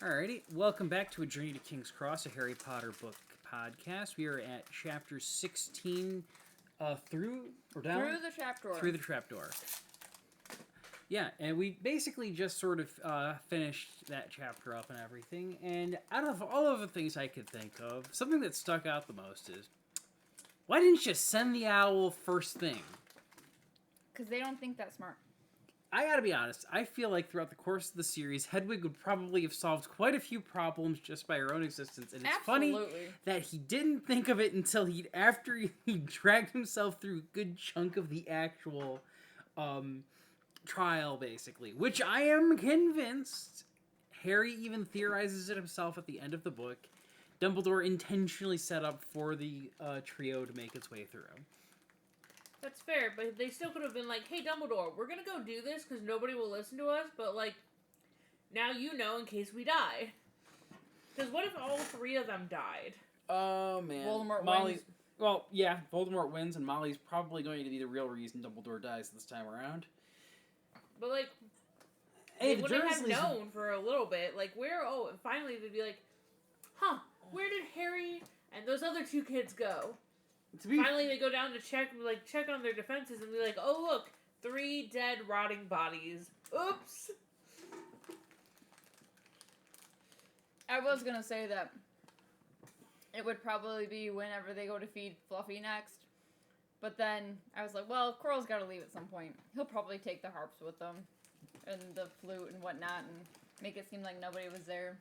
Alrighty, welcome back to A Journey to King's Cross, a Harry Potter book podcast. We are at chapter 16 through or down? Through the trapdoor. Through the trapdoor. Yeah, and we basically just sort of finished that chapter up and everything, and out of all of the things I could think of, something that stuck out the most is, why didn't you send the owl first thing? Because they don't think that smart. I gotta be honest, I feel like throughout the course of the series, Hedwig would probably have solved quite a few problems just by her own existence, and it's funny that he didn't think of it until after he dragged himself through a good chunk of the actual trial, basically. Which I am convinced, Harry even theorizes it himself at the end of the book, Dumbledore intentionally set up for the trio to make its way through. That's fair, but they still could have been like, hey, Dumbledore, we're gonna go do this because nobody will listen to us, but, like, now you know in case we die. Because what if all three of them died? Oh, man. Voldemort wins. Well, yeah, Voldemort wins, and Molly's probably going to be the real reason Dumbledore dies this time around. But, like, hey, they wouldn't have known for a little bit. Like, and finally they'd be like, huh, where did Harry and those other two kids go? Finally, they go down to check on their defenses and be like, oh, look, 3 dead, rotting bodies. Oops. I was going to say that it would probably be whenever they go to feed Fluffy next. But then I was like, well, Quirrell's got to leave at some point. He'll probably take the harps with them and the flute and whatnot and make it seem like nobody was there.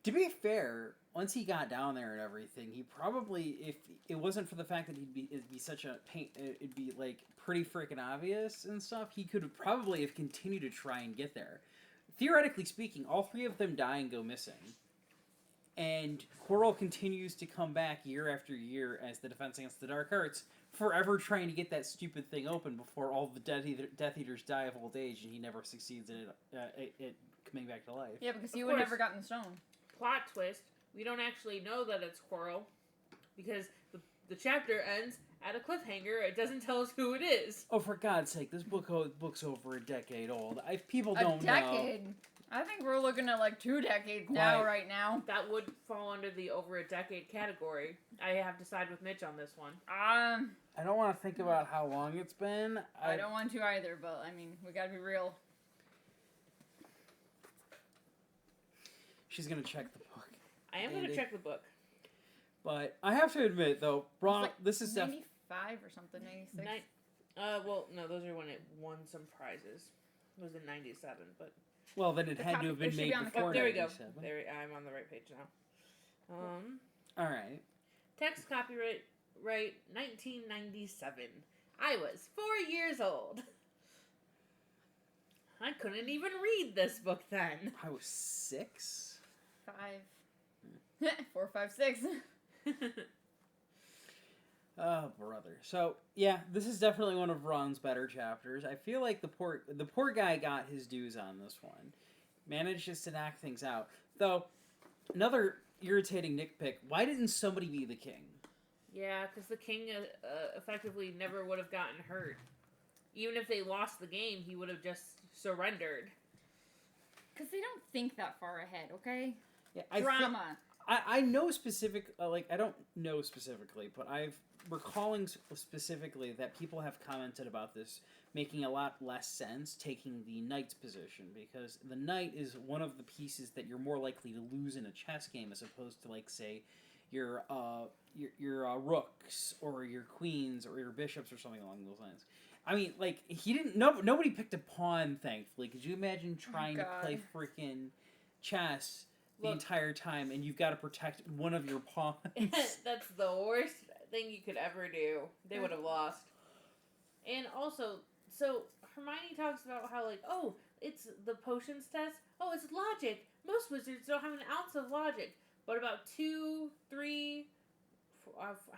To be fair, once he got down there and everything, he probably, if it wasn't for the fact that it'd be such a pain, it'd be like pretty freaking obvious and stuff, he could have probably have continued to try and get there. Theoretically speaking, all 3 of them die and go missing. And Quirrell continues to come back year after year as the Defense Against the Dark Arts, forever trying to get that stupid thing open before all the Death Eaters die of old age, and he never succeeds in it coming back to life. Yeah, because he would never gotten the stone. Plot twist, we don't actually know that it's Quirrell, because the chapter ends at a cliffhanger. It doesn't tell us who it is. Oh, for God's sake, this book's over a decade old. People don't know. A decade? I think we're looking at like 2 decades right now. That would fall under the over a decade category. I have to side with Mitch on this one. I don't want to think about how long it's been. I don't want to either, but I mean, we gotta be real. She's gonna check the book. I am gonna check the book. But I have to admit, though, Ron, like this is 95 or something, 96. Well, no, those are when it won some prizes. It was in 97, but. Well, then it had to have been made before. Oh, there we go. I'm on the right page now. All right. Text copyright 1997. I was 4 years old. I couldn't even read this book then. I was 6. 5. 4, 5, 6. Oh, brother. So, yeah, this is definitely one of Ron's better chapters. I feel like the poor guy got his dues on this one. Manages to knock things out. Though, another irritating nitpick, why didn't somebody be the king? Yeah, because the king effectively never would have gotten hurt. Even if they lost the game, he would have just surrendered. Because they don't think that far ahead, okay? Yeah, Drama. I know I don't know specifically, but I'm recalling specifically that people have commented about this making a lot less sense taking the knight's position, because the knight is one of the pieces that you're more likely to lose in a chess game as opposed to, like, say, your rooks or your queens or your bishops or something along those lines. I mean, like, nobody picked a pawn, thankfully. Could you imagine trying to play freaking chess the entire time, and you've got to protect one of your pawns? That's the worst thing you could ever do. They would have lost. And also, so Hermione talks about how, like, oh, it's the potions test. Oh, it's logic. Most wizards don't have an ounce of logic. But about 2, 3,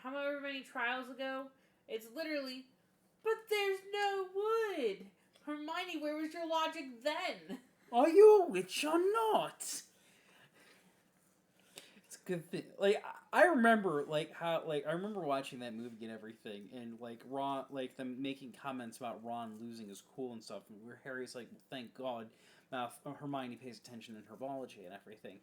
however many trials ago, it's literally, but there's no wood. Hermione, where was your logic then? Are you a witch or not? It's a good thing. Like, I remember, I remember watching that movie and everything, and, like, Ron, like, them making comments about Ron losing his cool and stuff, and where Harry's like, thank God. Hermione pays attention in herbology and everything.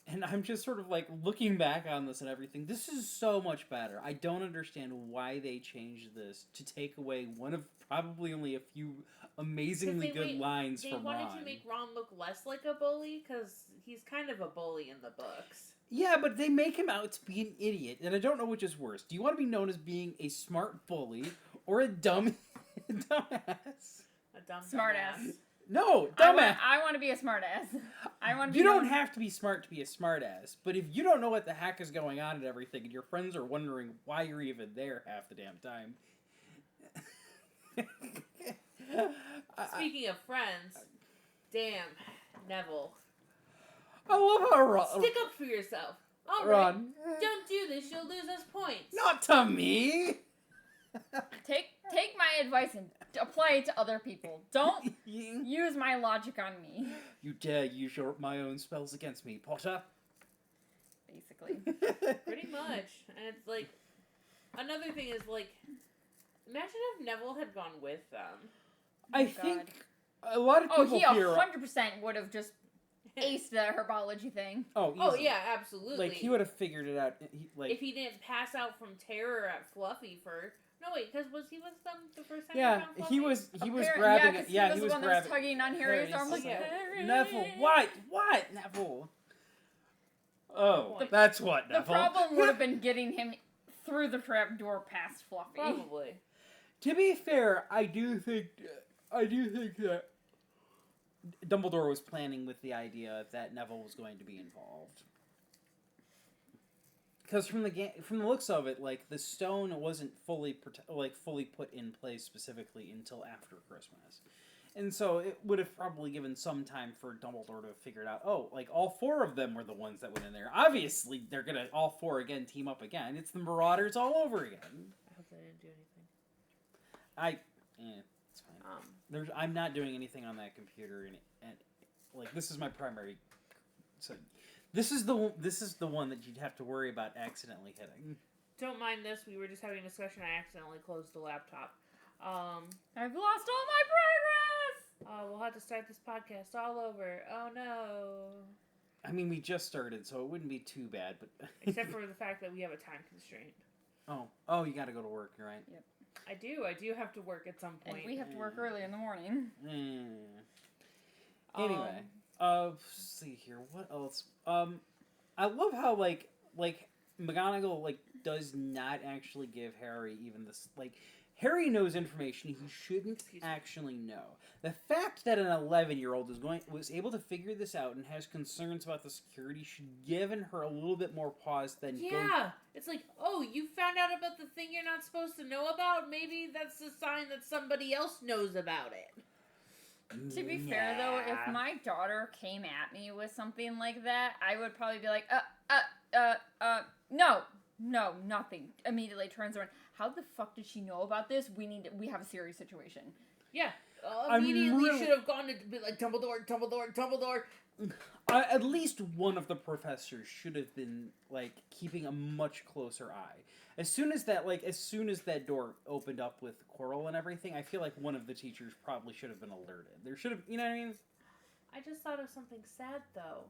And I'm just sort of like looking back on this and everything. This is so much better. I don't understand why they changed this to take away one of probably only a few amazingly good lines from Ron. They wanted to make Ron look less like a bully because he's kind of a bully in the books. Yeah, but they make him out to be an idiot, and I don't know which is worse. Do you want to be known as being a smart bully or a dumb dumbass? A dumb Smartass. No, dumbass. I want to be a smartass. I want to be. You don't have to be smart to be a smartass, but if you don't know what the heck is going on and everything, and your friends are wondering why you're even there half the damn time. Speaking of friends, damn, Neville. I love how Ron. Stick up for yourself. All Ron. right. Don't do this. You'll lose us points. Not to me. Take my advice and apply it to other people. Don't use my logic on me. You dare use my own spells against me, Potter? Basically. Pretty much. And it's like, another thing is like, imagine if Neville had gone with them. I think a lot of people he 100% would have just aced the herbology thing. Oh yeah, absolutely. Like he would have figured it out. If he didn't pass out from terror at Fluffy first. No wait, because was he with them the first time? Yeah, he was grabbing it. Yeah, he was the one that was tugging on Harry's arm. Like, Harry. Neville, what Neville? Oh, that's what Neville. The problem would have been getting him through the trap door past Fluffy. Probably. To be fair, I do think that Dumbledore was planning with the idea that Neville was going to be involved. Because from the looks of it, like the stone wasn't fully put in place specifically until after Christmas, and so it would have probably given some time for Dumbledore to figure it out. Oh, like all four of them were the ones that went in there. Obviously, they're gonna all four again team up again. It's the Marauders all over again. I hope they didn't do anything. It's fine. I'm not doing anything on that computer, and like this is my primary. So. This is the one that you'd have to worry about accidentally hitting. Don't mind this. We were just having a discussion. I accidentally closed the laptop. I've lost all my progress. We'll have to start this podcast all over. Oh no. I mean, we just started, so it wouldn't be too bad, but except for the fact that we have a time constraint. Oh, you got to go to work, right? Yep. I do have to work at some point. And we have to work early in the morning. Anyway. Let's see here. What else? I love how like McGonagall does not actually give Harry even this Harry knows information he shouldn't actually know. The fact that an 11-year-old was able to figure this out and has concerns about the security should give her a little bit more pause than it's like, oh, you found out about the thing you're not supposed to know about? Maybe that's a sign that somebody else knows about it. To be fair, though, if my daughter came at me with something like that, I would probably be like, no, nothing. Immediately turns around. How the fuck did she know about this? We have a serious situation. Yeah. Immediately should have gone to be like, Dumbledore. At least one of the professors should have been keeping a much closer eye. As soon as that door opened up with Quirrell and everything, I feel like one of the teachers probably should have been alerted. There should have, you know what I mean? I just thought of something sad though.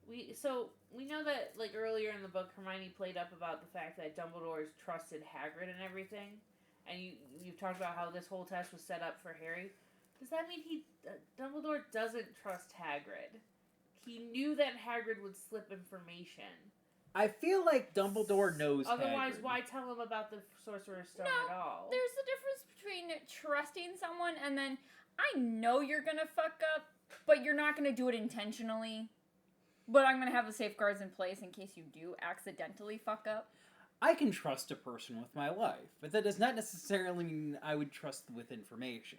We know that earlier in the book, Hermione played up about the fact that Dumbledore's trusted Hagrid and everything, and you've talked about how this whole test was set up for Harry. Does that mean Dumbledore doesn't trust Hagrid? He knew that Hagrid would slip information. I feel like Dumbledore knows Otherwise, Hagrid. why tell him about the Sorcerer's Stone at all? There's a difference between trusting someone and then, I know you're gonna fuck up, but you're not gonna do it intentionally. But I'm gonna have the safeguards in place in case you do accidentally fuck up. I can trust a person with my life, but that does not necessarily mean I would trust with information.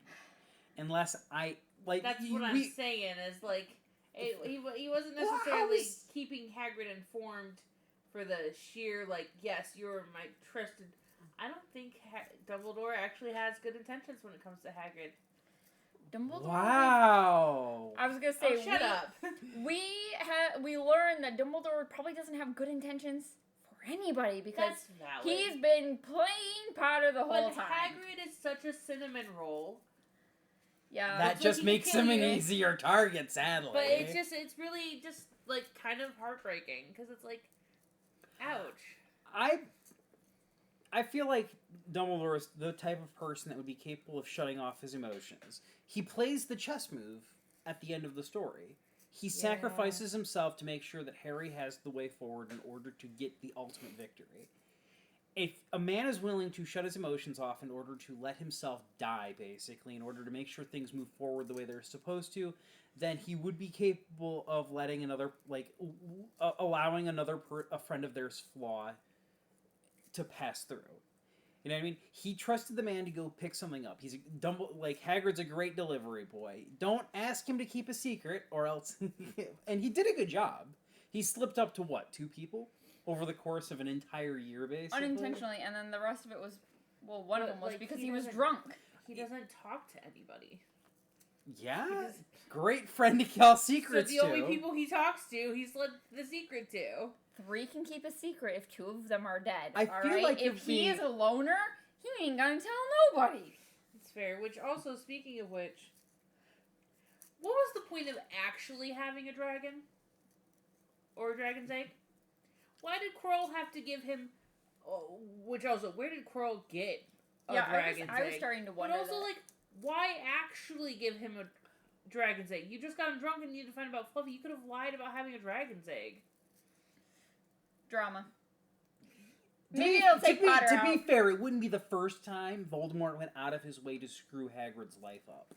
Unless I, That's what I'm saying, is he wasn't necessarily keeping Hagrid informed for the sheer, yes, you're my trusted... I don't think Dumbledore actually has good intentions when it comes to Hagrid. Dumbledore. Wow. I was gonna say, shut up. we learned that Dumbledore probably doesn't have good intentions for anybody because That's valid. he's been playing Potter the whole time. Hagrid is such a cinnamon roll. Yeah. That It's just like he makes can him kill an you. easier target, sadly. But it's really just like kind of heartbreaking because it's like, ouch. I feel like Dumbledore is the type of person that would be capable of shutting off his emotions. He plays the chess move at the end of the story. He sacrifices himself to make sure that Harry has the way forward in order to get the ultimate victory. If a man is willing to shut his emotions off in order to let himself die, basically, in order to make sure things move forward the way they're supposed to, then he would be capable of letting another, like, allowing a friend of theirs flaw to pass through. You know what I mean? He trusted the man to go pick something up. He's like Hagrid's a great delivery boy. Don't ask him to keep a secret, or else. And he did a good job. He slipped up to what, 2 people over the course of an entire year, basically. Unintentionally, and then the rest of it was, well, one of But, them was like, because he he was doesn't- drunk. He doesn't talk to anybody. Yeah, great friend to tell So secrets the to. only people he talks to, he's let the secret to. 3 can keep a secret if 2 of them are dead. I all feel right? like if if he the- is a loner, he ain't gonna tell nobody. It's fair. Which also, speaking of which, what was the point of actually having a dragon? Or a dragon's egg? Why did Quirrell have to give him? Oh, which also, where did Quirrell get a dragon's I was egg? starting to But wonder. also, that. like, why actually give him a dragon's egg? You just got him drunk and needed to find about Fluffy. You could have lied about having a dragon's egg. Drama. To Maybe be- it'll take to be, Potter To out. be fair, it wouldn't be the first time Voldemort went out of his way to screw Hagrid's life up.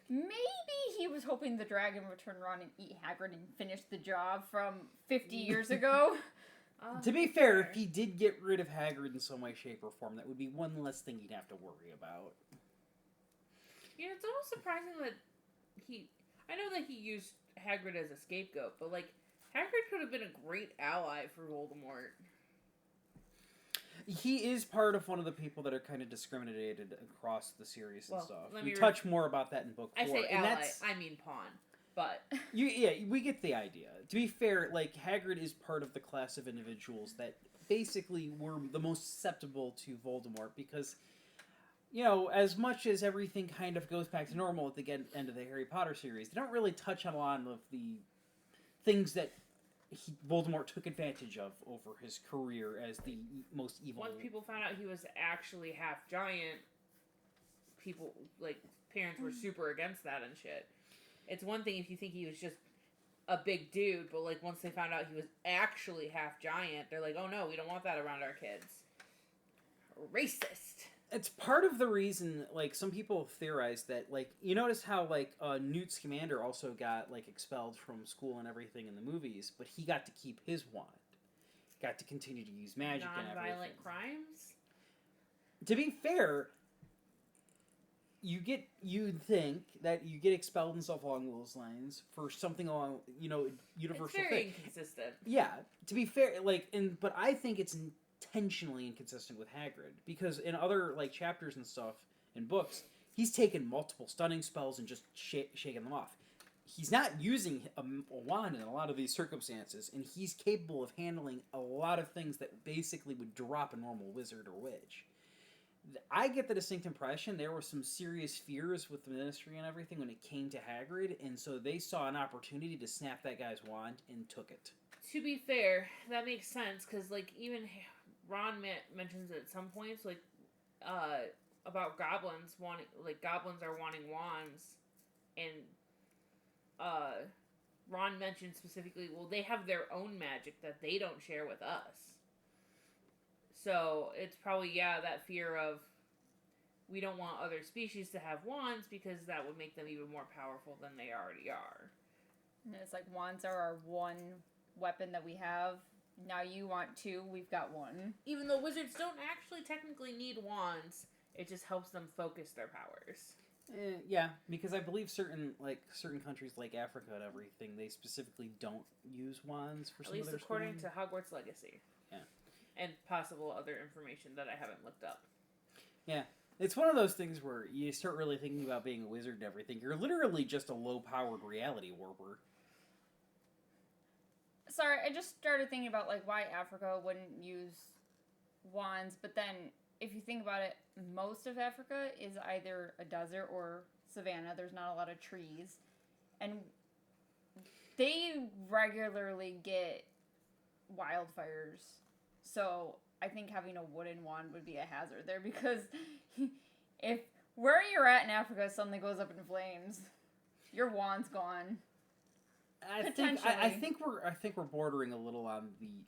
Maybe he was hoping the dragon would turn around and eat Hagrid and finish the job from 50 years ago. To be fair, if he did get rid of Hagrid in some way, shape, or form, that would be one less thing he'd have to worry about. You know, it's almost surprising that I know that he used Hagrid as a scapegoat, but, like, Hagrid could have been a great ally for Voldemort. He is part of one of the people that are kind of discriminated across the series and Well, stuff. let We me touch more about that in book 4. I say and ally, that's, I mean pawn. But we get the idea. To be fair, like, Hagrid is part of the class of individuals that basically were the most susceptible to Voldemort because, you know, as much as everything kind of goes back to normal at the end of the Harry Potter series, they don't really touch on a lot of the things that Voldemort took advantage of over his career as the most evil. once people found out he was actually half giant, people, like, parents were super against that and shit. It's one thing if you think he was just a big dude, but, like, once they found out he was actually half giant, they're like, oh no, we don't want that around our kids. Racist. It's part of the reason, like, some people have theorized that, like, you notice how, like, Newt Scamander also got, like, expelled from school and everything in the movies, but he got to keep his wand. Got to continue to use magic and everything. Non-violent crimes? To be fair, you'd think that you get expelled and stuff along those lines for something along, you know, universal It's very thing. inconsistent. Yeah, to be fair, like, but I think it's intentionally inconsistent with Hagrid because in other, like, chapters and stuff in books, he's taken multiple stunning spells and just shaken them off. He's not using a wand in a lot of these circumstances, and he's capable of handling a lot of things that basically would drop a normal wizard or witch. I get the distinct impression there were some serious fears with the Ministry and everything when it came to Hagrid, and so they saw an opportunity to snap that guy's wand and took it. To be fair, that makes sense, because, like, even Ron mentions at some points, like, about goblins wanting, like, goblins are wanting wands, and, Ron mentioned specifically, well, they have their own magic that they don't share with us. So, it's probably, yeah, that fear of, we don't want other species to have wands, because that would make them even more powerful than they already are. And it's like, wands are our one weapon that we have. Now you want 2, we've got 1. Even though wizards don't actually technically need wands, it just helps them focus their powers. Yeah, because I believe certain countries like Africa and everything, they specifically don't use wands for At some least of their according schooling. to Hogwarts Legacy. Yeah. And possible other information that I haven't looked up. Yeah. It's one of those things where you start really thinking about being a wizard and everything. You're literally just a low-powered reality warper. Sorry, I just started thinking about, like, why Africa wouldn't use wands, but then if you think about it, most of Africa is either a desert or savanna. There's not a lot of trees. And they regularly get wildfires. So I think having a wooden wand would be a hazard there because if where you're at in Africa suddenly goes up in flames, your wand's gone. I think we're bordering a little on the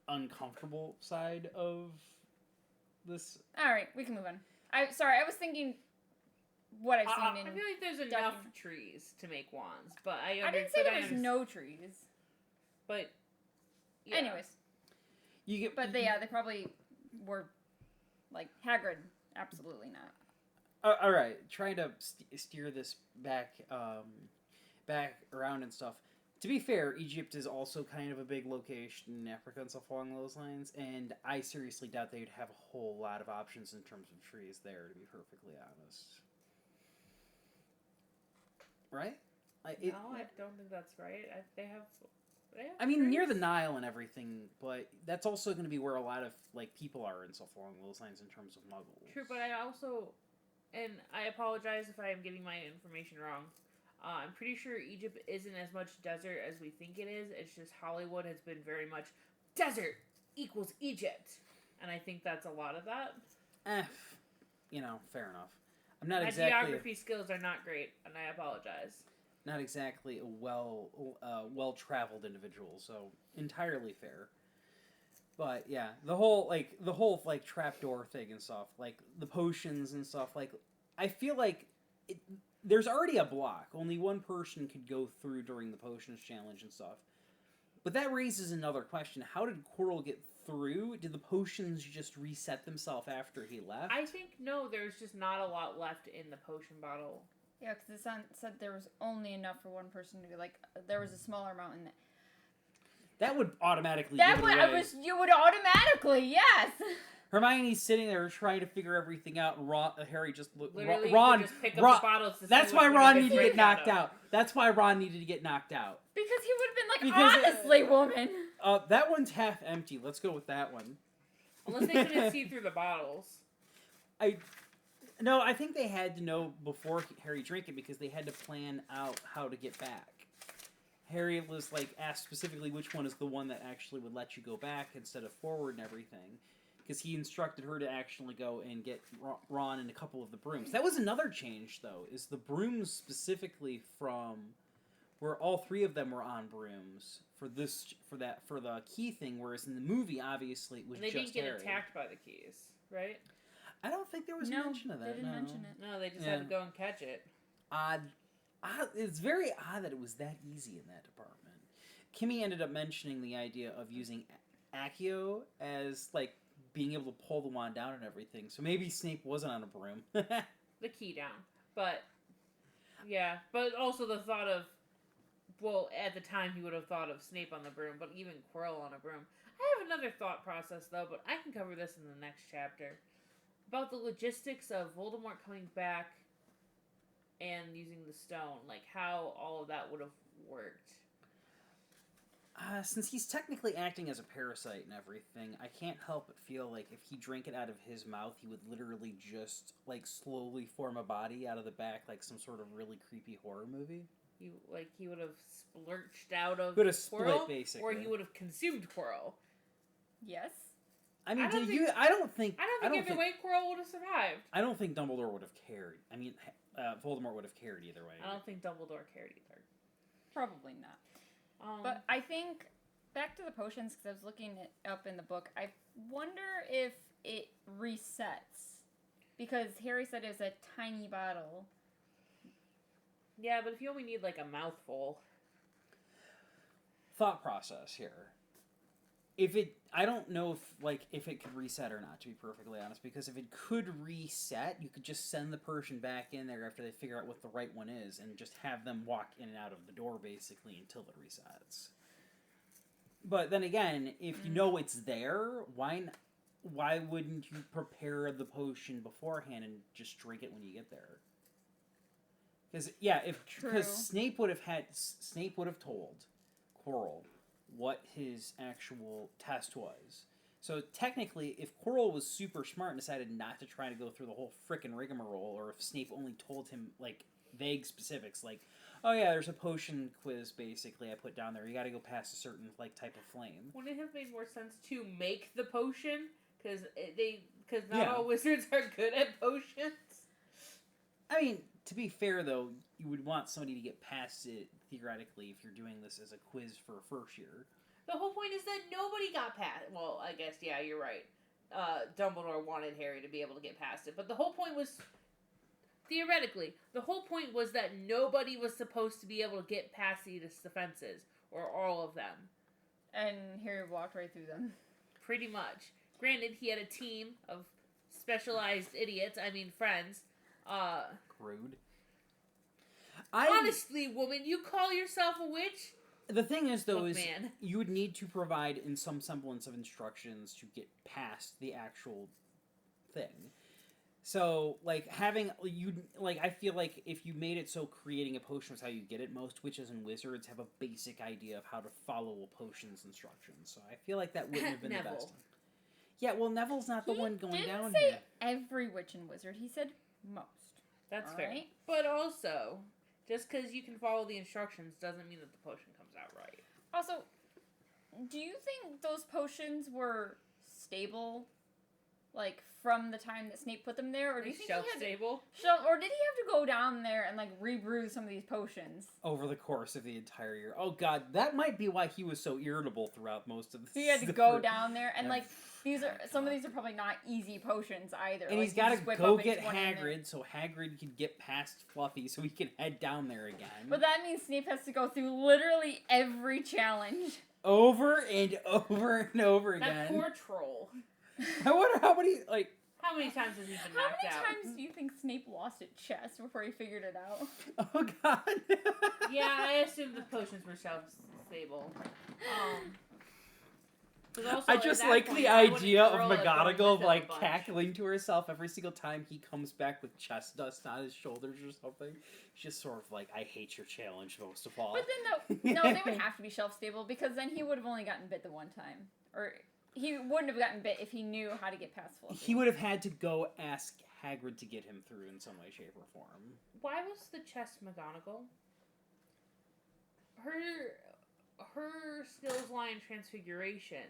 uncomfortable side of this. All right, we can move on. I was thinking what I've seen in. I feel like there's enough trees to make wands, but I didn't say there was no trees. But yeah. Anyways, they probably were like Hagrid. Absolutely not. All right, trying to steer this back around and stuff. To be fair, Egypt is also kind of a big location in Africa and stuff along those lines, and I seriously doubt they'd have a whole lot of options in terms of trees there, to be perfectly honest. Right? I don't think that's right. They have I mean, trees? near the Nile and everything, but that's also going to be where a lot of people are and stuff along those lines in terms of muggles. True, but I also, and I apologize if I am getting my information wrong. I'm pretty sure Egypt isn't as much desert as we think it is. It's just Hollywood has been very much desert equals Egypt. And I think that's a lot of that. Fair enough. I'm not My exactly... geography skills are not great, and I apologize. Not exactly a well-traveled individual, so entirely fair. But yeah, the whole trapdoor thing and stuff, like the potions and stuff, I feel like there's already a block. Only one person could go through during the potions challenge and stuff. But that raises another question. How did Quirrell get through? Did the potions just reset themselves after he left? I think, no, there's just not a lot left in the potion bottle. Yeah, because it said there was only enough for one person to be there was a smaller amount in it. That would automatically give it away. You would automatically, yes! Hermione's sitting there trying to figure everything out, and Harry just Literally, Ron. just pick up the bottles to that's see why Ron needed to get knocked out. out. That's why Ron needed to get knocked out. Because he would have been honestly, woman. That one's half empty. Let's go with that one. Unless they couldn't see through the bottles. No, I think they had to know before Harry drank it because they had to plan out how to get back. Harry was asked specifically which one is the one that actually would let you go back instead of forward and everything. Because he instructed her to actually go and get Ron and a couple of the brooms. That was another change, though, is the brooms specifically from where all three of them were on brooms for the key thing, whereas in the movie, obviously, it was just Harry. They didn't get attacked by the keys, right? I don't think there was mention of that. They didn't mention it. No, they just had to go and catch it. Odd. It's very odd that it was that easy in that department. Kimmy ended up mentioning the idea of using Accio as, being able to pull the wand down and everything. So maybe Snape wasn't on a broom. The key down. But, yeah. But also the thought of, well, at the time he would have thought of Snape on the broom, but even Quirrell on a broom. I have another thought process, though, but I can cover this in the next chapter. About the logistics of Voldemort coming back and using the stone. How all of that would have worked. Since he's technically acting as a parasite and everything, I can't help but feel like if he drank it out of his mouth, he would literally just, slowly form a body out of the back like some sort of really creepy horror movie. He would have splurched out of He would have Quirrell, split, basically. or he would have consumed Quirrell. Yes. I mean, I don't think either way Quirrell would have survived. I don't think Dumbledore would have cared. I mean, Voldemort would have cared either way. I don't think Dumbledore cared either. Probably not. But I think, back to the potions, because I was looking it up in the book, I wonder if it resets. Because Harry said it was a tiny bottle. Yeah, but if you only need, a mouthful. Thought process here. I don't know if it could reset or not, to be perfectly honest, because if it could reset, you could just send the person back in there after they figure out what the right one is, and just have them walk in and out of the door, basically, until it resets. But then again, if you know it's there, why wouldn't you prepare the potion beforehand and just drink it when you get there? Because Snape would have told Quirrell what his actual test was. So technically, if Quirrell was super smart and decided not to try to go through the whole frickin' rigmarole, or if Snape only told him, like, vague specifics, like, oh yeah, there's a potion quiz, basically, I put down there. You gotta go past a certain, like, type of flame. Wouldn't it have made more sense to make the potion? Because not all wizards are good at potions. I mean, to be fair, though, you would want somebody to get past it, theoretically, if you're doing this as a quiz for a first year. The whole point is that nobody got past. Well, I guess, yeah, you're right. Dumbledore wanted Harry to be able to get past it. But the whole point was, theoretically, the whole point was that nobody was supposed to be able to get past the defenses. Or all of them. And Harry walked right through them. Pretty much. Granted, he had a team of specialized idiots, friends. Rude. Honestly, woman, you call yourself a witch? The thing is, though, man. You would need to provide in some semblance of instructions to get past the actual thing. So, like, I feel like if you made it so creating a potion was how you get it, most witches and wizards have a basic idea of how to follow a potion's instructions. So I feel like that wouldn't have been the best. Yeah, well, Neville's not the one going down here. He here. didn't say every witch and wizard. He said most. That's all fair. right? But also, just because you can follow the instructions doesn't mean that the potion comes out right. Also, do you think those potions were stable, like, from the time that Snape put them there? Or do you think shelf-stable? Or did he have to go down there and, like, rebrew some of these potions? Over the course of the entire year. Oh, God, that might be why he was so irritable throughout most of this. He had to go down there, and, like, some of these are probably not easy potions either. And he's got to go get Hagrid so Hagrid can get past Fluffy so he can head down there again. But that means Snape has to go through literally every challenge. Over and over and over again. That poor troll. I wonder how many times has he been knocked out? How many times do you think Snape lost at chess before he figured it out? Oh, God. Yeah, I assumed the potions were shelf-stable. I just like the idea of McGonagall, like, cackling to herself every single time he comes back with chest dust on his shoulders or something. She's just sort of like, I hate your challenge most of all. But then, no, they would have to be shelf-stable, because then he would have only gotten bit the one time. Or he wouldn't have gotten bit if he knew how to get past Fluffy. He would have had to go ask Hagrid to get him through in some way, shape, or form. Why was the chest McGonagall? Her skills lie in Transfiguration.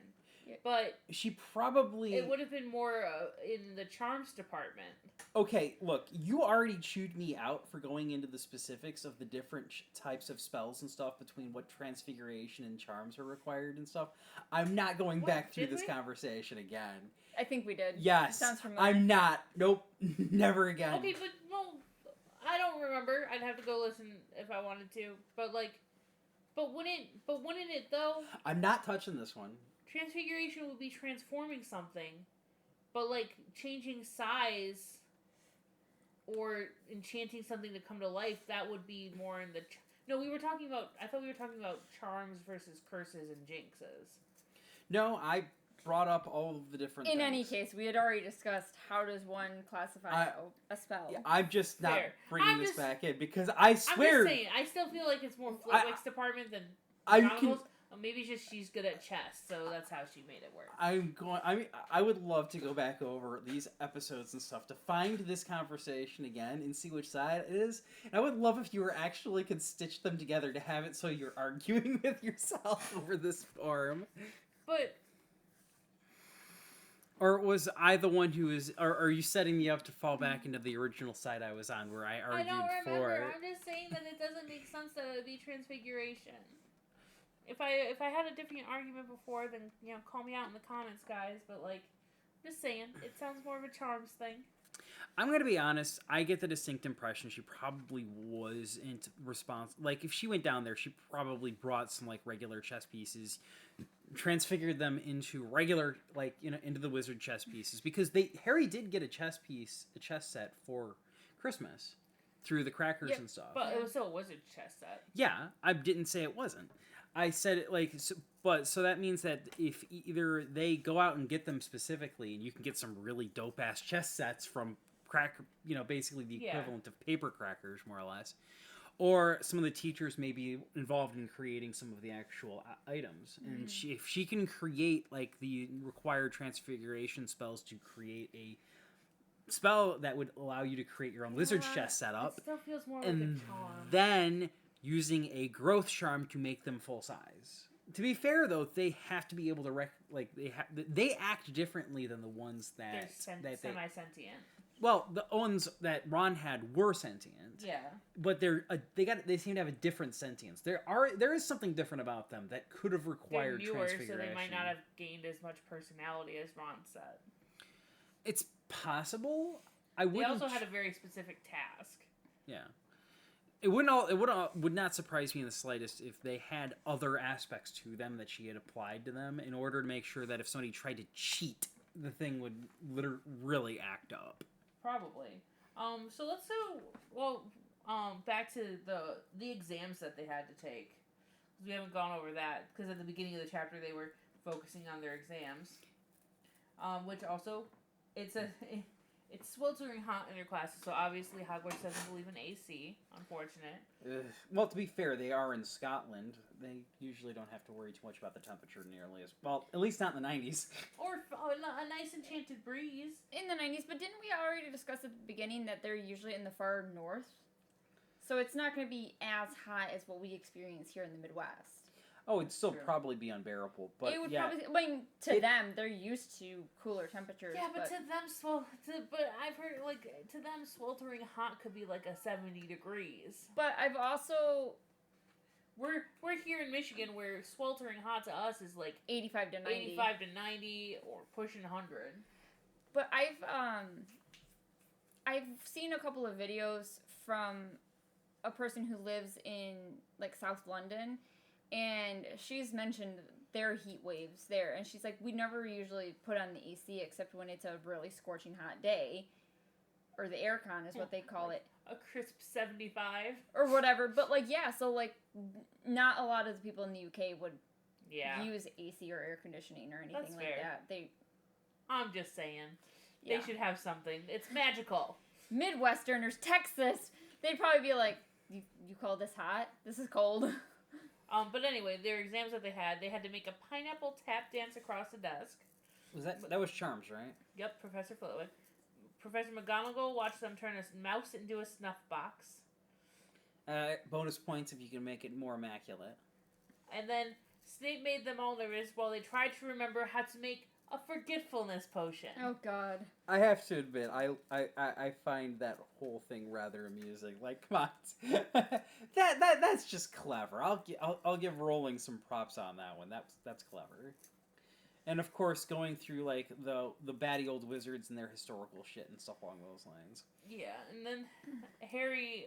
Yeah. But she probably... It would have been more in the charms department. Okay, look, you already chewed me out for going into the specifics of the different types of spells and stuff between what Transfiguration and charms are required and stuff. I'm not going back through this conversation again. I think we did. Yes. It sounds familiar. I'm not. Nope. Never again. Okay, but well, I don't remember. I'd have to go listen if I wanted to. But wouldn't it though? I'm not touching this one. Transfiguration would be transforming something, but like changing size or enchanting something to come to life, that would be more in the... No, we were talking about... I thought we were talking about charms versus curses and jinxes. No, I brought up all of the different In things. any case, we had already discussed how does one classify a spell. Yeah, I'm just not bringing this back in because I swear... I'm just saying, I still feel like it's more Flitwick's department than McGonagall's. Maybe it's just she's good at chess, so that's how she made it work. I would love to go back over these episodes and stuff to find this conversation again and see which side it is. And I would love if you were actually could stitch them together to have it so you're arguing with yourself over this form. But... Or was I the one who is... Or are you setting me up to fall back into the original side I was on where I argued for... I don't remember. I'm just saying that it doesn't make sense that it would be Transfiguration. If I had a different argument before, then, call me out in the comments, guys. But, just saying, it sounds more of a charms thing. I'm going to be honest. I get the distinct impression she probably was in response. Like, if she went down there, she probably brought some, regular chess pieces, transfigured them into regular, into the wizard chess pieces. Because Harry did get a chess set for Christmas through the crackers and stuff. But it was still a wizard chess set. Yeah, I didn't say it wasn't. I said it so that means that if either they go out and get them specifically, and you can get some really dope ass chess sets from basically the equivalent of paper crackers, more or less, Or some of the teachers may be involved in creating some of the actual items. And if she can create, like, the required transfiguration spells to create a spell that would allow you to create your own wizard's chest setup, It still feels more and like a charm. then using a growth charm to make them full size. To be fair, though, they have to be able to they act differently than the ones They're that semi-sentient. well, the ones that Ron had were sentient. Yeah. But they seem to have a different sentience. There is something different about them that could have They're required newer, transfiguration. so they might not have gained as much personality as Ron said. It's possible. They also had a very specific task. Yeah. It would not surprise me in the slightest if they had other aspects to them that she had applied to them in order to make sure that if somebody tried to cheat, the thing would really act up. Probably. So let's go. Back to the exams that they had to take. We haven't gone over that because at the beginning of the chapter they were focusing on their exams. Which also, it's sweltering hot in their classes, so obviously Hogwarts doesn't believe in AC. Unfortunate. Well, to be fair, they are in Scotland. They usually don't have to worry too much about the temperature nearly as well. At least not in the 90s. Or a nice enchanted breeze. In the 90s, but didn't we already discuss at the beginning that they're usually in the far north? So it's not going to be as hot as what we experience here in the Midwest. Oh, it'd still True. probably be unbearable, but it would yeah. probably. I mean, to them, they're used to cooler temperatures. Yeah, but to them, but I've heard to them, sweltering hot could be like a 70 degrees. But I've also We're here in Michigan where sweltering hot to us is like 85 to 90. 85 to 90 or pushing 100. But I've seen a couple of videos from a person who lives in like South London, and she's mentioned their heat waves there, and she's like, we never usually put on the AC except when it's a really scorching hot day, or the aircon is what they call it. A crisp 75 or whatever. But like, yeah, so like not a lot of the people in the UK would use AC or air conditioning or anything like that. I'm just saying. They should have something. It's magical. Midwesterners, Texas, they'd probably be like, you call this hot? This is cold. But anyway, their exams that they had to make a pineapple tap dance across the desk. That was Charms, right? Yep, Professor Flitwick. Professor McGonagall watched them turn a mouse into a snuff box. Bonus points if you can make it more immaculate. And then Snape made them all nervous while they tried to remember how to make a forgetfulness potion. Oh God! I have to admit, I find that whole thing rather amusing. Like, come on, that's just clever. I'll give Rowling some props on that one. That's clever. And of course, going through like the batty old wizards and their historical shit and stuff along those lines. Yeah, and then Harry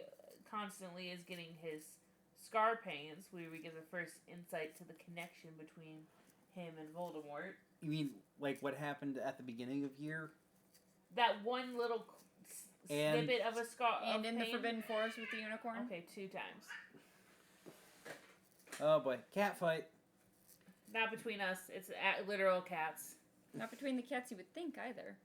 constantly is getting his scar pains, where we get the first insight to the connection between him and Voldemort. You mean like what happened at the beginning of year? That one little snippet of a scar. And in the Forbidden Forest with the unicorn? Okay, 2 times. Oh boy, cat fight. Not between us. It's literal cats. Not between the cats you would think either.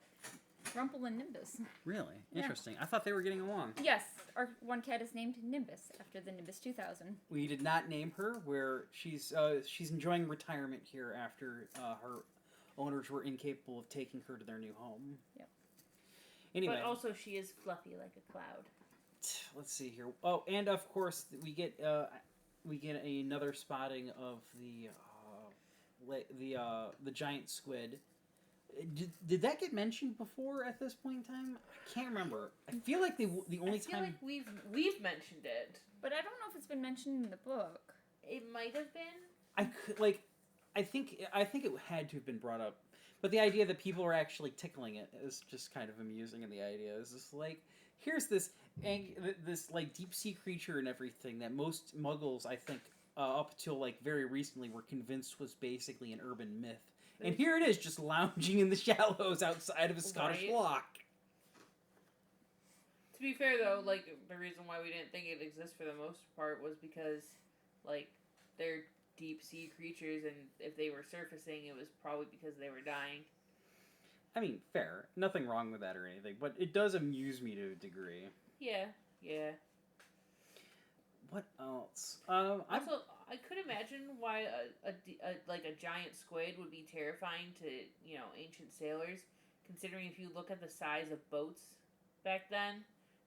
Rumple and Nimbus. Really? Yeah. Interesting. I thought they were getting along. Yes, our one cat is named Nimbus after the Nimbus 2000. We did not name her. Where she's enjoying retirement here after her owners were incapable of taking her to their new home. Yep. Anyway, But also she is fluffy like a cloud. Let's see here. Oh, and of course we get another spotting of the giant squid. Did that get mentioned before at this point in time? I can't remember. I feel like the only time like we've mentioned it, but I don't know if it's been mentioned in the book. It might have been. I think it had to have been brought up, but the idea that people are actually tickling it is just kind of amusing, and the idea is just like, here's this like deep sea creature and everything that most Muggles, I think, up till like very recently, were convinced was basically an urban myth. And here it is, just lounging in the shallows outside of a Scottish loch. To be fair, though, like, the reason why we didn't think it exists for the most part was because, like, they're deep-sea creatures, and if they were surfacing, it was probably because they were dying. I mean, fair. Nothing wrong with that or anything, but it does amuse me to a degree. Yeah. what else? Also, I could imagine why like a giant squid would be terrifying to ancient sailors, considering if you look at the size of boats back then,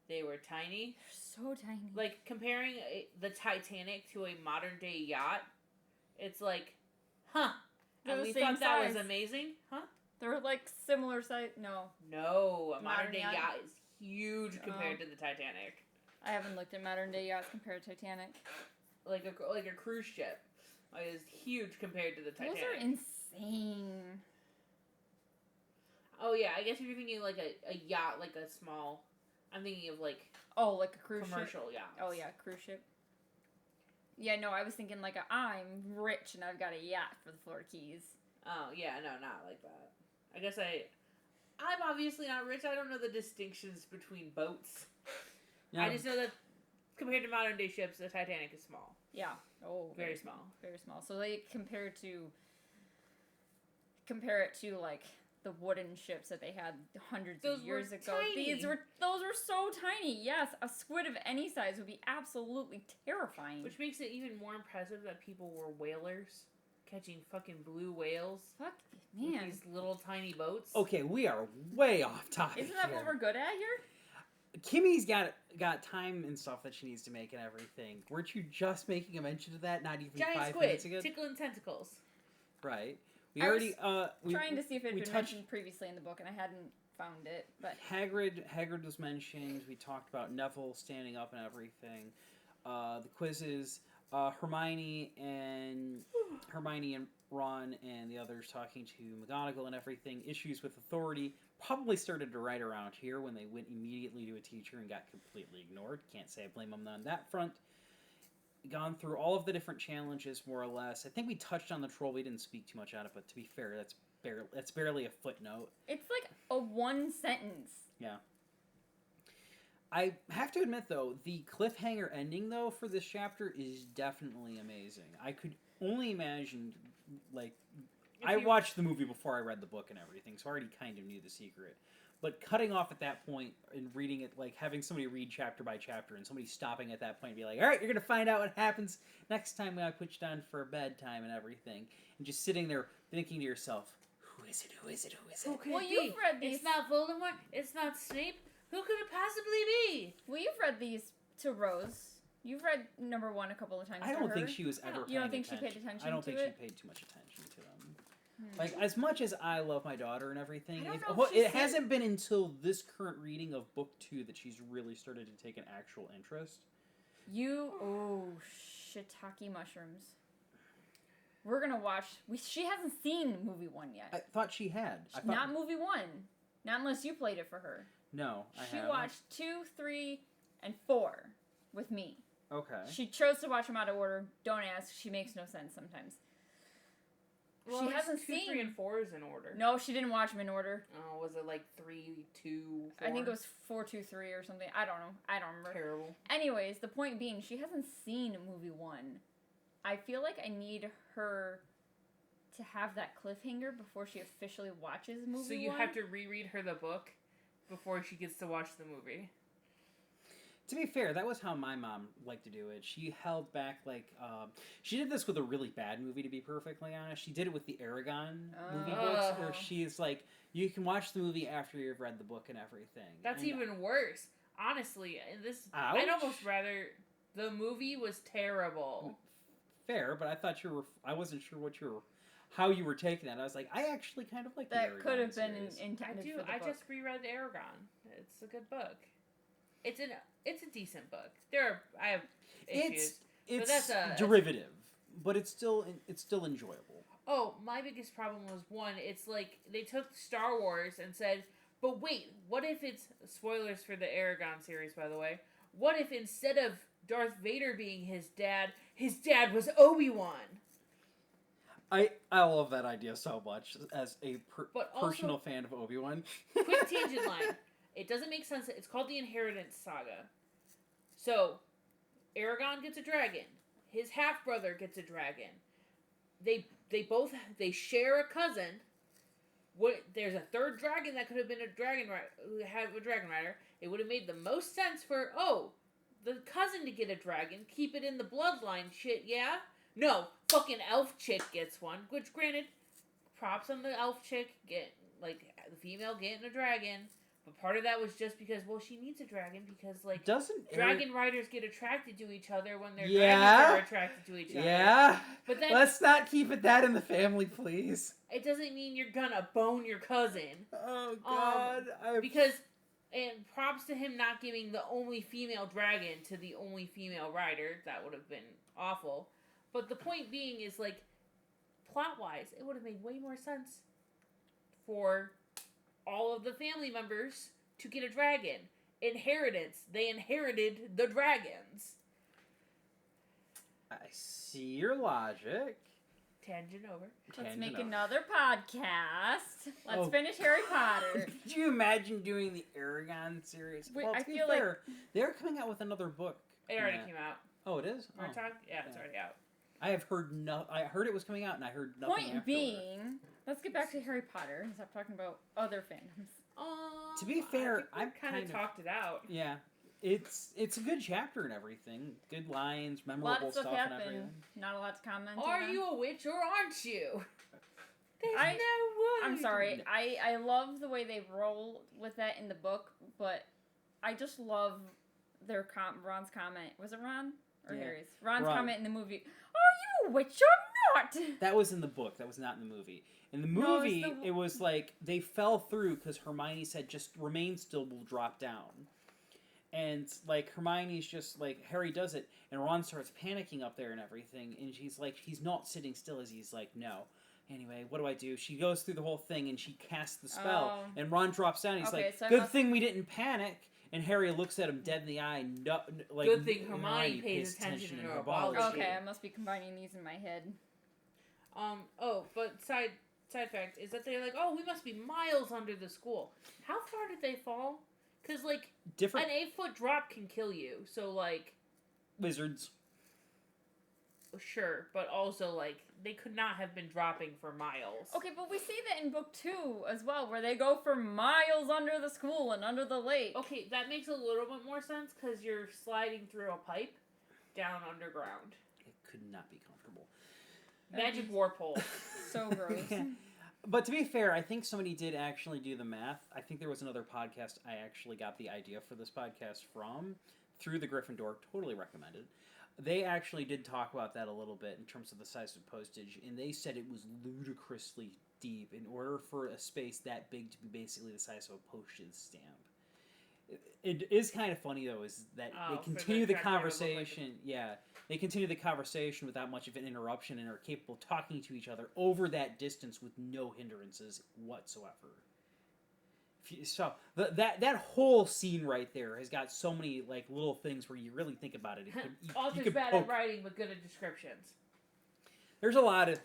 they were tiny. They're so tiny. Like comparing the Titanic to a modern day yacht, it's like, huh? They're And the we same thought that size. was amazing, huh? They're like similar size. No, No, a modern Modern day yacht? yacht is huge compared Oh. to the Titanic. I haven't looked at modern day yachts compared to Titanic. Like a cruise ship is huge compared to the Titanic. Those are insane. Oh yeah, I guess if you're thinking like a yacht, like a small, I'm thinking of like Oh, like a cruise commercial ship. yachts. Oh yeah, cruise ship. Yeah, no, I was thinking like I'm rich and I've got a yacht for the Florida Keys. Oh yeah, no, not like that. I guess I'm obviously not rich. I don't know the distinctions between boats. Yeah. I just know that compared to modern day ships, the Titanic is small. Yeah. Oh, Very small. Very small. So they compare it to like the wooden ships that they had hundreds Those of years were ago. tiny. Those were so tiny. Yes, a squid of any size would be absolutely terrifying. Which makes it even more impressive that people were whalers, catching fucking blue whales Fuck, with man. these little tiny boats. Okay, we are way off topic. Isn't that here. what we're good at here? Kimmy's got time and stuff that she needs to make and everything. Weren't you just making a mention of that? Not even Giant 5 squid, minutes ago. tickling tentacles. Right. We I was already Trying to see if it we had been touched- mentioned previously in the book, and I hadn't found it. But Hagrid was mentioned. We talked about Neville standing up and everything. The quizzes. Hermione and Ron and the others talking to McGonagall and everything. Issues with authority probably started to right around here when they went immediately to a teacher and got completely ignored. Can't say I blame them on that front. Gone through all of the different challenges more or less. I think we touched on the troll. We didn't speak too much on it, but to be fair, that's barely a footnote. it's like a one sentence. Yeah. I have to admit, though, the cliffhanger ending, though, for this chapter is definitely amazing. I could only imagine, like, I watched the movie before I read the book and everything, so I already kind of knew the secret. But cutting off at that point and reading it, like, having somebody read chapter by chapter and somebody stopping at that point and be like, all right, you're going to find out what happens next time when I put you down for bedtime and everything. And just sitting there thinking to yourself, who is it, who is it, who is it? Who could Well, it you've be? read these. It's not Voldemort. It's not Snape. Who could it possibly be? Well, you've read these to Rose. You've read number 1 a couple of times. I to don't her. think she was ever You don't paying think she paid attention I don't to think it? she paid too much attention to them. Like, as much as I love my daughter and everything, I don't if, know if well, she it said- hasn't been until this current reading of book 2 that she's really started to take an actual interest. Shiitake mushrooms. We're gonna watch. She hasn't seen movie 1 yet. I thought she had. I thought, Not movie 1. Not unless you played it for her. No, I She haven't. watched 2, 3, and 4 with me. Okay. She chose to watch them out of order. Don't ask. She makes no sense sometimes. Well, She it's hasn't 2, seen. 3, and 4 is in order. No, she didn't watch them in order. Oh, was it like 3, 2, 4? I think it was 4, 2, 3 or something. I don't know. I don't remember. Terrible. Anyways, the point being, she hasn't seen movie 1. I feel like I need her to have that cliffhanger before she officially watches movie 1. So you have to reread her the book before she gets to watch the movie. To be fair, that was how my mom liked to do it. She held back, like, she did this with a really bad movie, to be perfectly honest. She did it with the Aragon movie books, where she's like, you can watch the movie after you've read the book and everything. That's And even worse. Honestly, I'd Ouch. almost rather... The movie was terrible. fair, but I thought I wasn't sure how you were taking that. I was like, I actually kind of like the That Aragon could have been series. intended for the I book. just reread Aragon. It's a good book. It's a decent book. I have issues. It's that's derivative, but it's still enjoyable. Oh, my biggest problem was one. It's like they took Star Wars and said, but wait, what if it's spoilers for the Aragon series, by the way? What if instead of Darth Vader being his dad was Obi-Wan? I love that idea so much as a But also- personal fan of Obi-Wan. Quick tangent line. It doesn't make sense. It's called the Inheritance Saga. So, Aragon gets a dragon. His half-brother gets a dragon. They share a cousin. There's a third dragon that could have been a dragon rider. It would have made the most sense for, the cousin to get a dragon. Keep it in the bloodline shit, yeah? No, fucking elf chick gets one. Which, granted, props on the elf chick, the female getting a dragon. But part of that was just because, well, she needs a dragon because, dragon riders get attracted to each other when their dragons are attracted to each other. Yeah. But then, let's not keep it that in the family, please. It doesn't mean you're gonna bone your cousin. Oh, God. Because, and props to him not giving the only female dragon to the only female rider. That would have been awful. But the point being is, plot-wise, it would have made way more sense for all of the family members to get a dragon. Inheritance. They inherited the dragons. I see your logic. Tangent over. Let's make another podcast. Let's finish Harry Potter. Could you imagine doing the Aragon series? Wait, well, I feel like they're coming out with another book. It already came out. Oh, it is? Yeah, it's already out. I have heard I heard it was coming out, and I heard nothing. Point being, let's get back to Harry Potter and stop talking about other fandoms. To be fair, I've kind of talked it out. Yeah, it's a good chapter and everything. Good lines, memorable stuff and everything. Not a lot to comment. Are you a witch or aren't you? There's no word. I'm sorry. I love the way they roll with that in the book, but I just love Ron's comment. Was it Ron or Harry's? Ron's comment in the movie. Are you a witch or not? That was in the book. That was not in the movie. In the movie, it was like they fell through because Hermione said, "Just remain still, we'll drop down." And Hermione's just Harry does it, and Ron starts panicking up there and everything, and he's not sitting still as he's like, "No." Anyway, what do I do? She goes through the whole thing and she casts the spell, and Ron drops down. He's "Good thing we didn't panic." And Harry looks at him dead in the eye. Good thing Hermione pays attention to her biology. Okay, I must be combining these in my head. But side fact is that they're we must be miles under the school. How far did they fall? Because an 8-foot drop can kill you. So wizards. Sure, but also they could not have been dropping for miles. Okay, but we see that in book 2 as well, where they go for miles under the school and under the lake. Okay, that makes a little bit more sense because you're sliding through a pipe down underground. It could not be comfortable. Magic warp hole. So gross. But to be fair, I think somebody did actually do the math. I think there was another podcast I actually got the idea for this podcast from, through the Gryffindor. Totally recommended. They actually did talk about that a little bit in terms of the size of postage, and they said it was ludicrously deep in order for a space that big to be basically the size of a postage stamp. It is kind of funny, though, is that they continue the conversation. Yeah, they continue the conversation without much of an interruption and are capable of talking to each other over that distance with no hindrances whatsoever. So that whole scene right there has got so many little things where you really think about it. Author's bad at writing, but good at descriptions. There's a lot of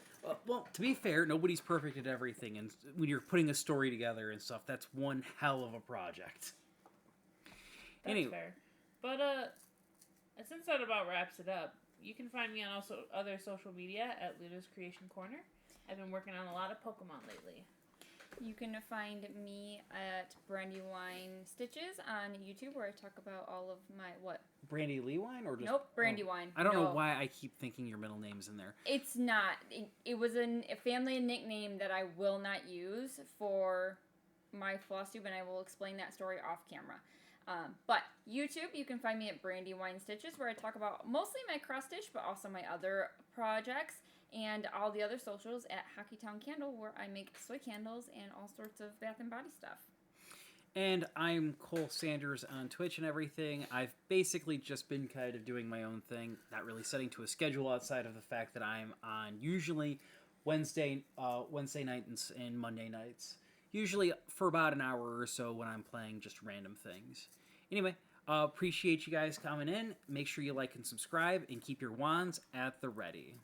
to be fair, nobody's perfect at everything, and when you're putting a story together and stuff, that's one hell of a project. That's fair. But since that about wraps it up, you can find me on also other social media at Ludo's Creation Corner. I've been working on a lot of Pokemon lately. You can find me at Brandywine Stitches on YouTube, where I talk about all of my Brandy Lee Wine or just nope, Brandywine. I don't know why I keep thinking your middle name's in there. It's not. It was a family nickname that I will not use for my FlossTube, and I will explain that story off camera. But YouTube, you can find me at Brandywine Stitches, where I talk about mostly my cross stitch, but also my other projects. And all the other socials at Hockeytown Candle, where I make soy candles and all sorts of bath and body stuff. And I'm Cole Sanders on Twitch and everything. I've basically just been kind of doing my own thing, not really setting to a schedule outside of the fact that I'm on usually Wednesday nights and Monday nights. Usually for about an hour or so when I'm playing just random things. Anyway, appreciate you guys coming in. Make sure you like and subscribe and keep your wands at the ready.